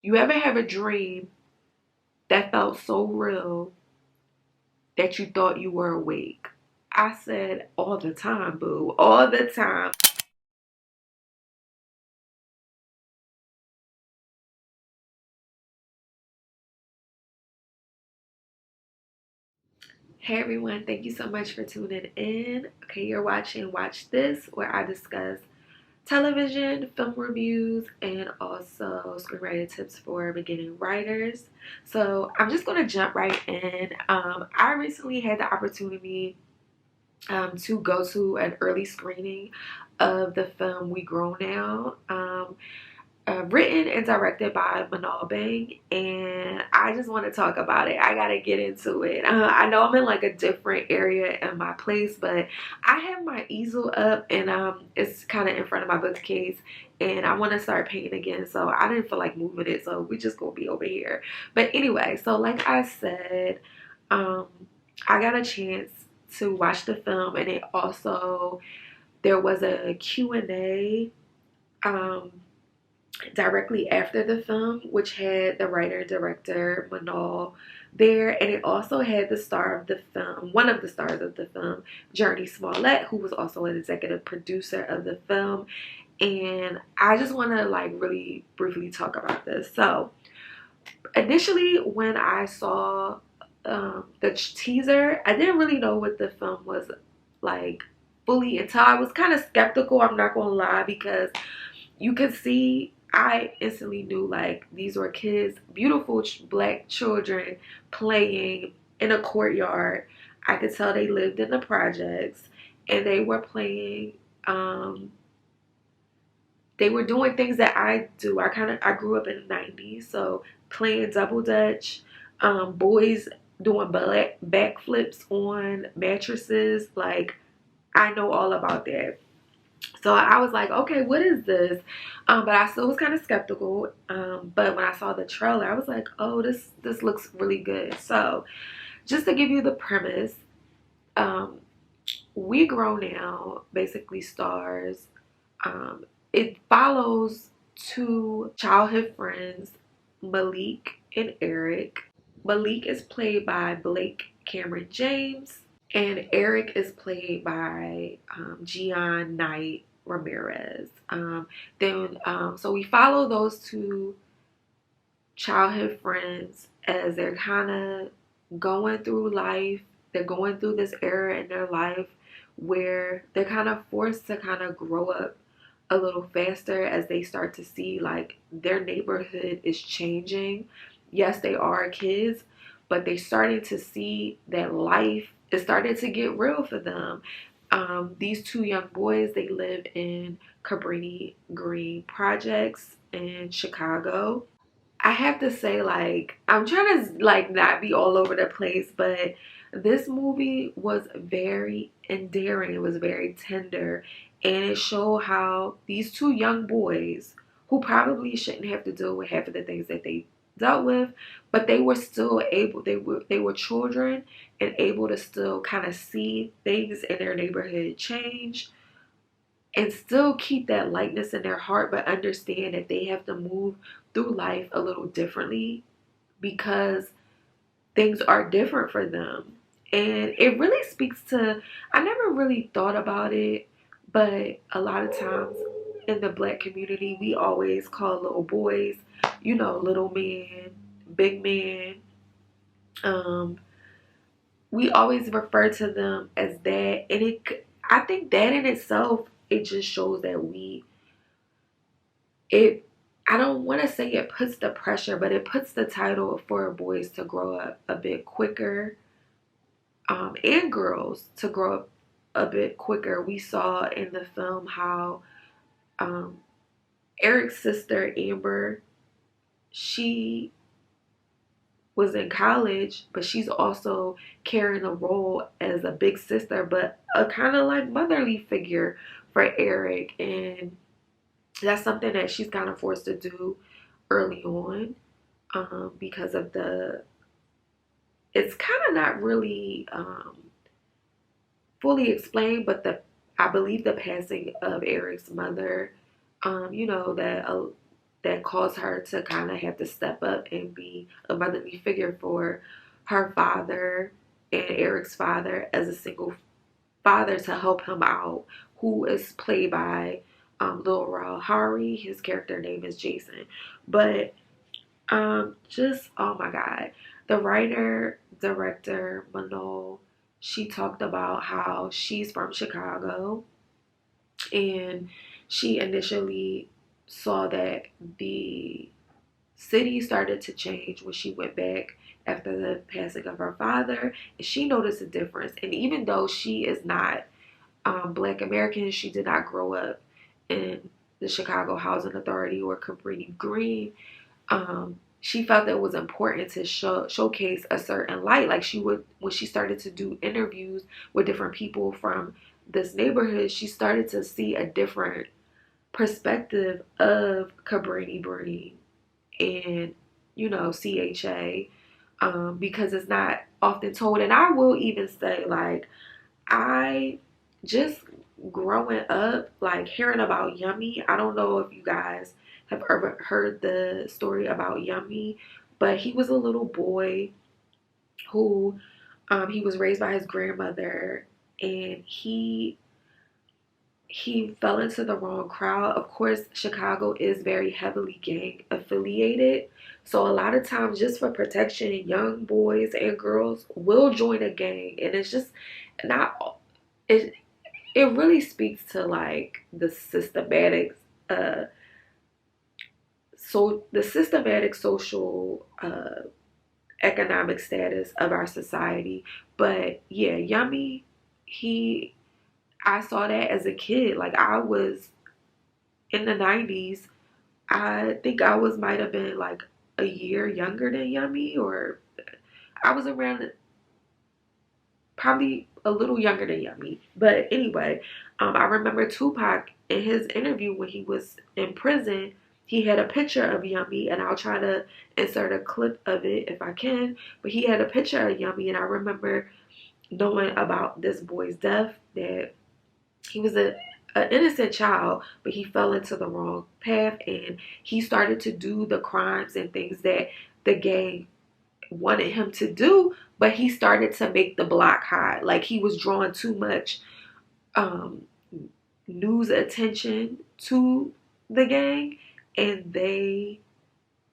You ever have a dream that felt so real that you thought you were awake? I said all the time, boo, all the time. Hey everyone, thank you so much for tuning in. Okay, you're watching Watch This, where I discuss television, film reviews, and also screenwriting tips for beginning writers. So I'm just gonna jump right in. I recently had the opportunity to go to an early screening of the film We Grow Now, written and directed by Manal Bang, and I just want to talk about it. I gotta get into it. I know I'm in like a different area in my place, but I have my easel up and it's kind of in front of my bookcase, and I want to start painting again, so I didn't feel like moving it, so we just gonna be over here. But anyway, so like I said, um, I got a chance to watch the film, and it also there was a Q&A um, directly after the film, which had the writer and director Manal there, and it also had the star of the film, one of the stars of the film, Journey Smollett, who was also an executive producer of the film. And I just want to like really briefly talk about this. So initially, when I saw the teaser, I didn't really know what the film was like fully until I was kind of skeptical. I'm not gonna lie, because you could see, I instantly knew like these were kids, beautiful black children playing in a courtyard. I could tell they lived in the projects, and they were playing. Um, they were doing things that I do. I grew up in the 90s, so playing double dutch, boys doing backflips on mattresses. Like, I know all about that. So I was like, okay, what is this? But I still was kind of skeptical. But when I saw the trailer, I was like, oh, this looks really good. So just to give you the premise, um, We Grow Now basically stars. Um, it follows two childhood friends, Malik and Eric. Malik is played by Blake Cameron James, and Eric is played by Gian Knight Ramirez. So we follow those two childhood friends as they're kind of going through life. They're going through this era in their life where they're kind of forced to kind of grow up a little faster as they start to see like their neighborhood is changing. Yes, they are kids, but they're starting to see that life is starting to get real for them. These two young boys, they live in Cabrini Green projects in Chicago. I have to say, like, I'm trying to like not be all over the place, but this movie was very endearing. It was very tender, and it showed how these two young boys, who probably shouldn't have to deal with half of the things that they dealt with, but they were still able. They were children and able to still kind of see things in their neighborhood change and still keep that lightness in their heart, but understand that they have to move through life a little differently because things are different for them. And it really speaks to, I never really thought about it, but a lot of times in the black community, we always call little boys, little man, big man. Um, we always refer to them as that. And I think that in itself, it just shows that it I don't want to say it puts the pressure, but it puts the title for boys to grow up a bit quicker, and girls to grow up a bit quicker. We saw in the film how um, Eric's sister Amber, she was in college, but she's also carrying a role as a big sister, but a kind of like motherly figure for Eric, and that's something that she's kind of forced to do early on, because of it's kind of not really fully explained, but I believe the passing of Eric's mother, that that caused her to kind of have to step up and be a motherly figure for her father and Eric's father as a single father to help him out, who is played by Lil Rel Howery. His character name is Jason. But just oh my god, the writer director Manol, she talked about how she's from Chicago, and she initially saw that the city started to change when she went back after the passing of her father, and she noticed a difference. And even though she is not Black American, she did not grow up in the Chicago Housing Authority or Cabrini Green. She felt that it was important to showcase a certain light. Like she would, when she started to do interviews with different people from this neighborhood, she started to see a different perspective of Cabrini Green and, you know, CHA, because it's not often told. And I will even say, like, I just growing up, like hearing about Yummy, I don't know if you guys have ever heard the story about Yummy, but he was a little boy who he was raised by his grandmother, and he fell into the wrong crowd. Of course, Chicago is very heavily gang affiliated. So a lot of times, just for protection, young boys and girls will join a gang. And it's just not, it, it really speaks to like the systematic social economic status of our society. But yeah, Yummy, he I saw that as a kid. Like I was in the 90s. I think I was might have been like a year younger than Yummy, or I was around probably a little younger than Yummy. But anyway, I remember Tupac in his interview when he was in prison. He had a picture of Yummy, and I'll try to insert a clip of it if I can. But he had a picture of Yummy, and I remember knowing about this boy's death, that he was an innocent child, but he fell into the wrong path, and he started to do the crimes and things that the gang wanted him to do, but he started to make the block hot. Like he was drawing too much um, news attention to the gang, and they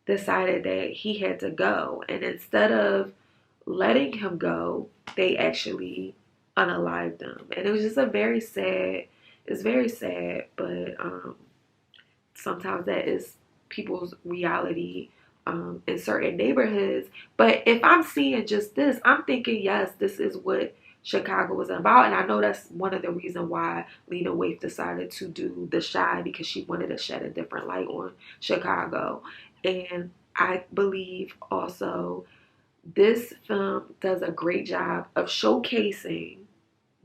decided that he had to go. And instead of letting him go, they actually unalived him. And it was just it's very sad, but sometimes that is people's reality in certain neighborhoods. But if I'm seeing just this, I'm thinking, yes, this is what Chicago was about. And I know that's one of the reasons why Lena Waithe decided to do The Chi, because she wanted to shed a different light on Chicago. And I believe also this film does a great job of showcasing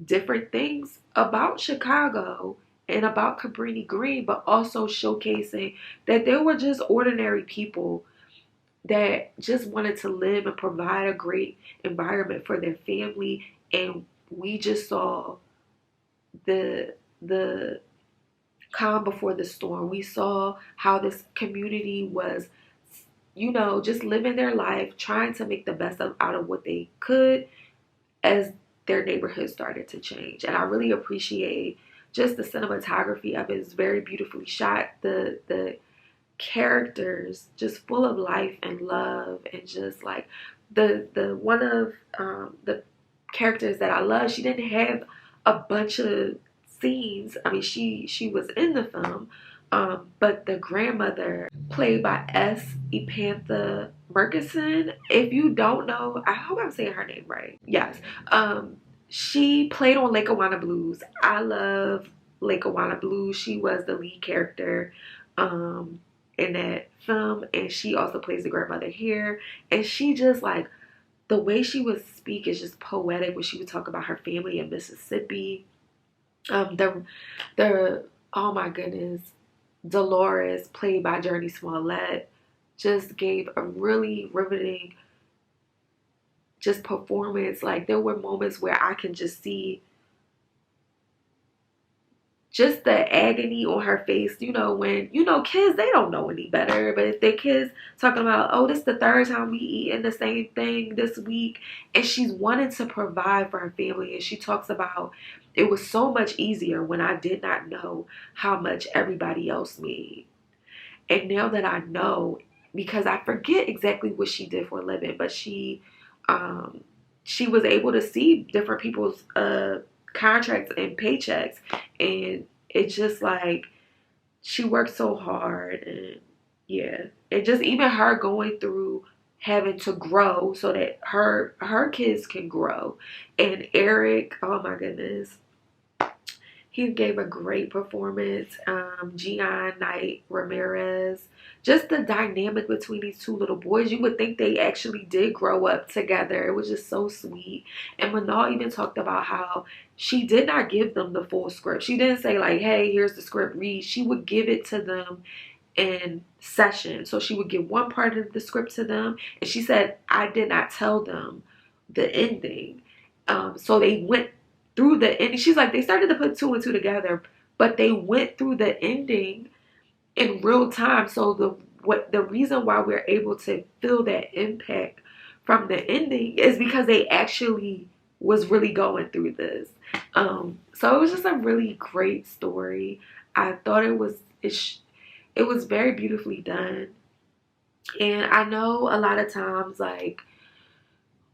different things about Chicago and about Cabrini Green, but also showcasing that there were just ordinary people that just wanted to live and provide a great environment for their family. And we just saw the calm before the storm. We saw how this community was, you know, just living their life, trying to make the best out of what they could as their neighborhood started to change. And I really appreciate just the cinematography of it. It's very beautifully shot. The characters just full of life and love, and just like the one of the characters that I love, she didn't have a bunch of scenes. I mean, she was in the film, but the grandmother, played by S. Epantha Murkison. If you don't know, I hope I'm saying her name right. Yes. She played on Lackawanna Blues. I love Lackawanna Blues. She was the lead character in that film, and she also plays the grandmother here. And she just like, the way she would speak is just poetic when she would talk about her family in Mississippi. The oh my goodness, Dolores, played by Journey Smollett, just gave a really riveting just performance. Like there were moments where I can just see just the agony on her face, you know, when, you know, kids, they don't know any better. But if their kids talking about, oh, this is the third time we eating the same thing this week, and she's wanting to provide for her family, and she talks about it was so much easier when I did not know how much everybody else made. And now that I know, because I forget exactly what she did for a living, but she was able to see different people's contracts and paychecks, and it's just like she worked so hard. And yeah, and just even her going through having to grow so that her kids can grow. And Eric, oh my goodness, he gave a great performance. Gian Knight Ramirez. Just the dynamic between these two little boys. You would think they actually did grow up together. It was just so sweet. And Manal even talked about how she did not give them the full script. She didn't say like, hey, here's the script, read. She would give it to them in session. So she would give one part of the script to them. And she said, I did not tell them the ending. So they went through the ending. She's like, they started to put two and two together, but they went through the ending in real time. So the reason why we're able to feel that impact from the ending is because they actually was really going through this. So it was just a really great story. I thought it was very beautifully done. And I know a lot of times, like,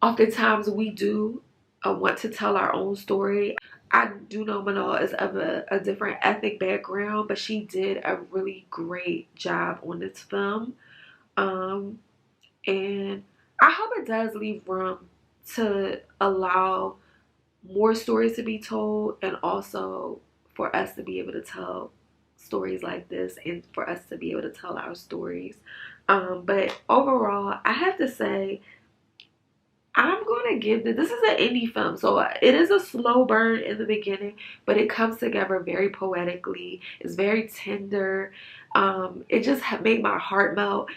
oftentimes we do want to tell our own story. I do know Manal is of a different ethnic background, but she did a really great job on this film. And I hope it does leave room to allow more stories to be told, and also for us to be able to tell stories like this, and for us to be able to tell our stories. But overall, I have to say, I'm going to give this is an indie film, so it is a slow burn in the beginning, but it comes together very poetically. It's very tender. It just made my heart melt.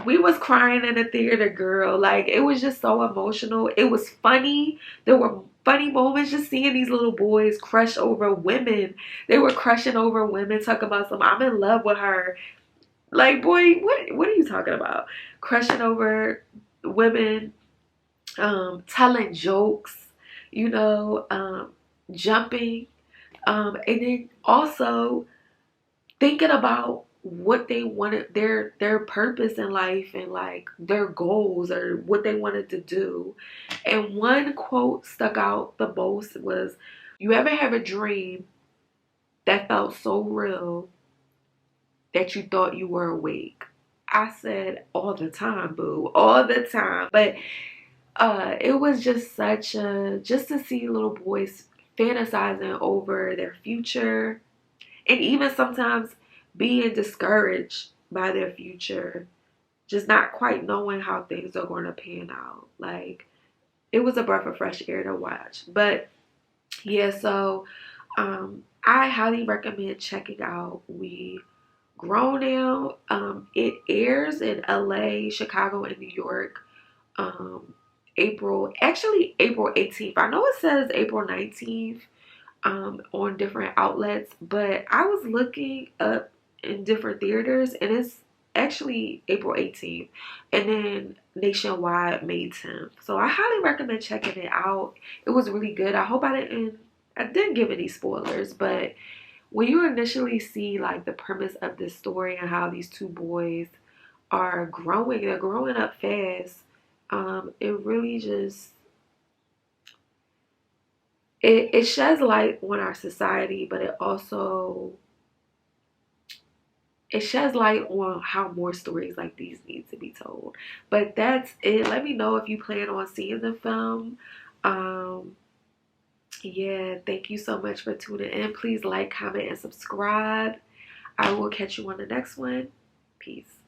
We was crying in the theater, girl. Like, it was just so emotional. It was funny. There were funny moments just seeing these little boys crush over women. They were crushing over women, talking about some, I'm in love with her. Like, boy, what are you talking about? Crushing over women, telling jokes, you know, jumping, and then also thinking about what they wanted, their purpose in life, and like their goals or what they wanted to do. And one quote stuck out the most was, you ever have a dream that felt so real that you thought you were awake? I said, all the time, boo, all the time. But it was just just to see little boys fantasizing over their future, and even sometimes being discouraged by their future, just not quite knowing how things are going to pan out. Like, it was a breath of fresh air to watch. But yeah, so I highly recommend checking out We Grown Now. It airs in LA, Chicago, and New York. April 18th. I know it says April 19th on different outlets, but I was looking up in different theaters, and it's actually April 18th, and then nationwide May 10th. So I highly recommend checking it out. It was really good. I hope I didn't give any spoilers, but when you initially see like the premise of this story and how these two boys are growing, they're growing up fast. It really just it sheds light on our society, but it sheds light on how more stories like these need to be told. But that's it. Let me know if you plan on seeing the film. Yeah, thank you so much for tuning in. Please like, comment, and subscribe. I will catch you on the next one. Peace.